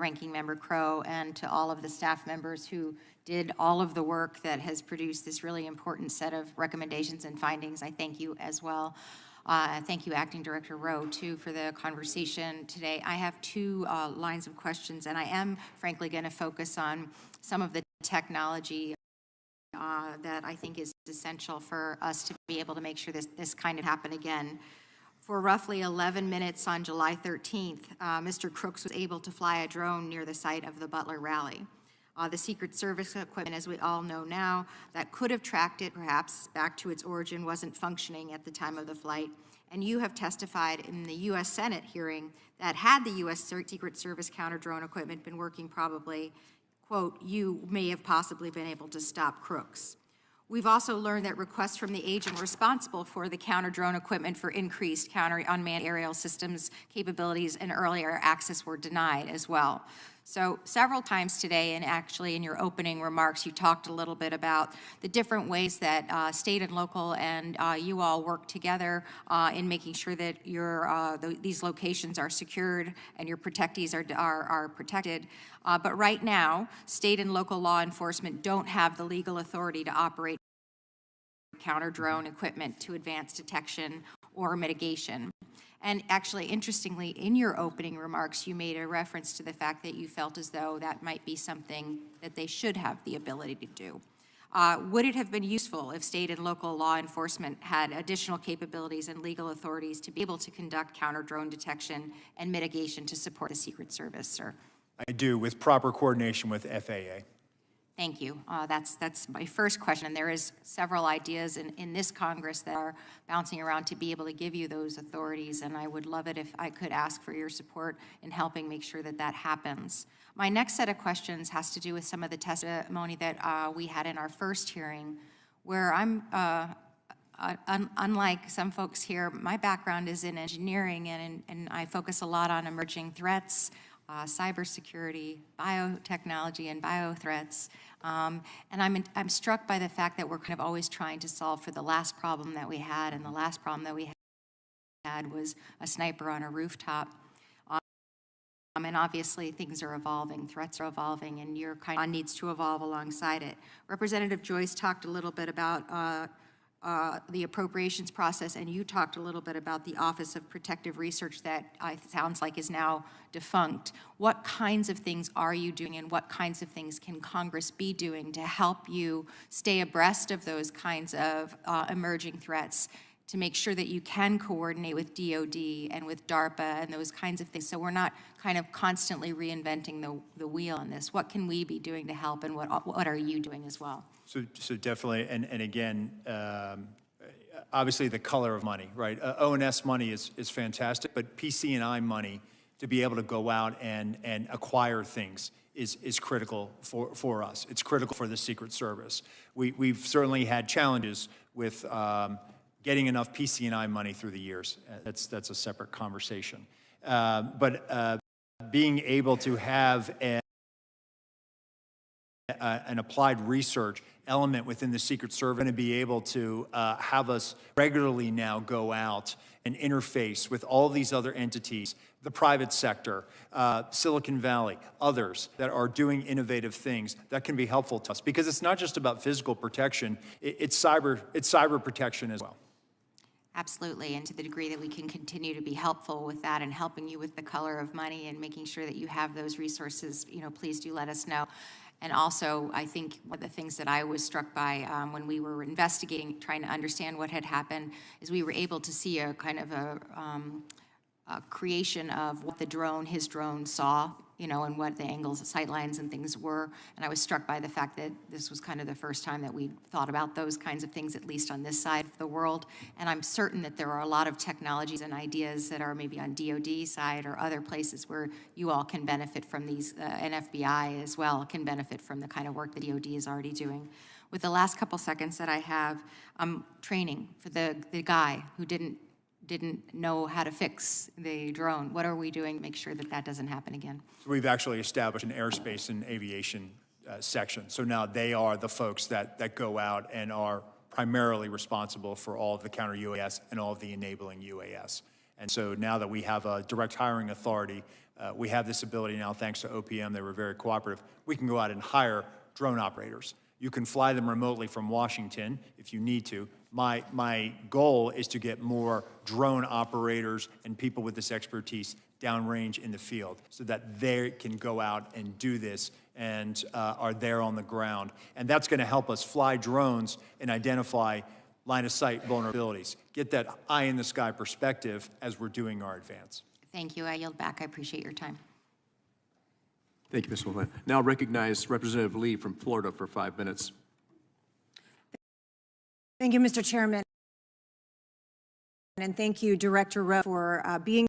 Ranking Member Crow and to all of the staff members who did all of the work that has produced this really important set of recommendations and findings. I thank you as well. Thank you, Acting Director Rowe, too, for the conversation today. I have two lines of questions, and I am, frankly, going to focus on some of the technology that I think is essential for us to be able to make sure this kind of happen again. For roughly 11 minutes on July 13th, Mr. Crooks was able to fly a drone near the site of the Butler rally. The Secret Service equipment, as we all know now, that could have tracked it perhaps back to its origin wasn't functioning at the time of the flight. And you have testified in the U.S. Senate hearing that had the U.S. Secret Service counter-drone equipment been working probably, quote, you may have possibly been able to stop Crooks. We've also learned that requests from the agent responsible for the counter-drone equipment for increased counter-unmanned aerial systems capabilities and earlier access were denied as well. So several times today, and actually in your opening remarks, you talked a little bit about the different ways that state and local and you all work together in making sure that these locations are secured and your protectees are protected. But right now, state and local law enforcement don't have the legal authority to operate counter-drone equipment to advance detection or mitigation. And actually, interestingly, in your opening remarks, you made a reference to the fact that you felt as though that might be something that they should have the ability to do. Would it have been useful if state and local law enforcement had additional capabilities and legal authorities to be able to conduct counter-drone detection and mitigation to support the Secret Service, sir? I do, with proper coordination with FAA. Thank you. That's my first question. And there is several ideas in this Congress that are bouncing around to be able to give you those authorities, and I would love it if I could ask for your support in helping make sure that that happens. My next set of questions has to do with some of the testimony that we had in our first hearing, where I'm, unlike some folks here, my background is in engineering, and I focus a lot on emerging threats, cybersecurity, biotechnology, and biothreats. And I'm struck by the fact that we're kind of always trying to solve for the last problem that we had, and the last problem that we had was a sniper on a rooftop. And obviously things are evolving, threats are evolving, and your kind of needs to evolve alongside it. Representative Joyce talked a little bit about the appropriations process, and you talked a little bit about the Office of Protective Research that sounds like is now defunct. What kinds of things are you doing, and what kinds of things can Congress be doing to help you stay abreast of those kinds of emerging threats, to make sure that you can coordinate with DOD and with DARPA and those kinds of things, so we're not kind of constantly reinventing the wheel on this? What can we be doing to help, and what are you doing as well? So definitely, and again, obviously the color of money, right? O&S money is fantastic, but PC&I money to be able to go out and acquire things is critical for us. It's critical for the Secret Service. We've certainly had challenges with getting enough PC&I money through the years. That's a separate conversation. But being able to have an applied research element within the Secret Service, and be able to have us regularly now go out and interface with all these other entities, the private sector, Silicon Valley, others that are doing innovative things that can be helpful to us. Because it's not just about physical protection, it's cyber protection as well. Absolutely, and to the degree that we can continue to be helpful with that and helping you with the color of money and making sure that you have those resources, please do let us know. And also, I think one of the things that I was struck by when we were investigating, trying to understand what had happened, is we were able to see a kind of a creation of what his drone saw, and what the angles, the sight lines and things were. And I was struck by the fact that this was kind of the first time that we thought about those kinds of things, at least on this side of the world. And I'm certain that there are a lot of technologies and ideas that are maybe on DOD side or other places where you all can benefit from these, and FBI as well can benefit from the kind of work that DOD is already doing. With the last couple seconds that I have, training for the guy who didn't know how to fix the drone. What are we doing to make sure that that doesn't happen again? So we've actually established an airspace and aviation section. So now they are the folks that go out and are primarily responsible for all of the counter-UAS and all of the enabling UAS. And so now that we have a direct hiring authority We have this ability now, thanks to OPM, they were very cooperative. We can go out and hire drone operators. You can fly them remotely from Washington if you need to. My goal is to get more drone operators and people with this expertise downrange in the field so that they can go out and do this and are there on the ground. And that's going to help us fly drones and identify line of sight vulnerabilities, get that eye in the sky perspective as we're doing our advance. Thank you. I yield back. I appreciate your time. Thank you, Ms. Houlahan. Now recognize Representative Lee from Florida for 5 minutes. Thank you, Mr. Chairman. And thank you, Director Rowe, for being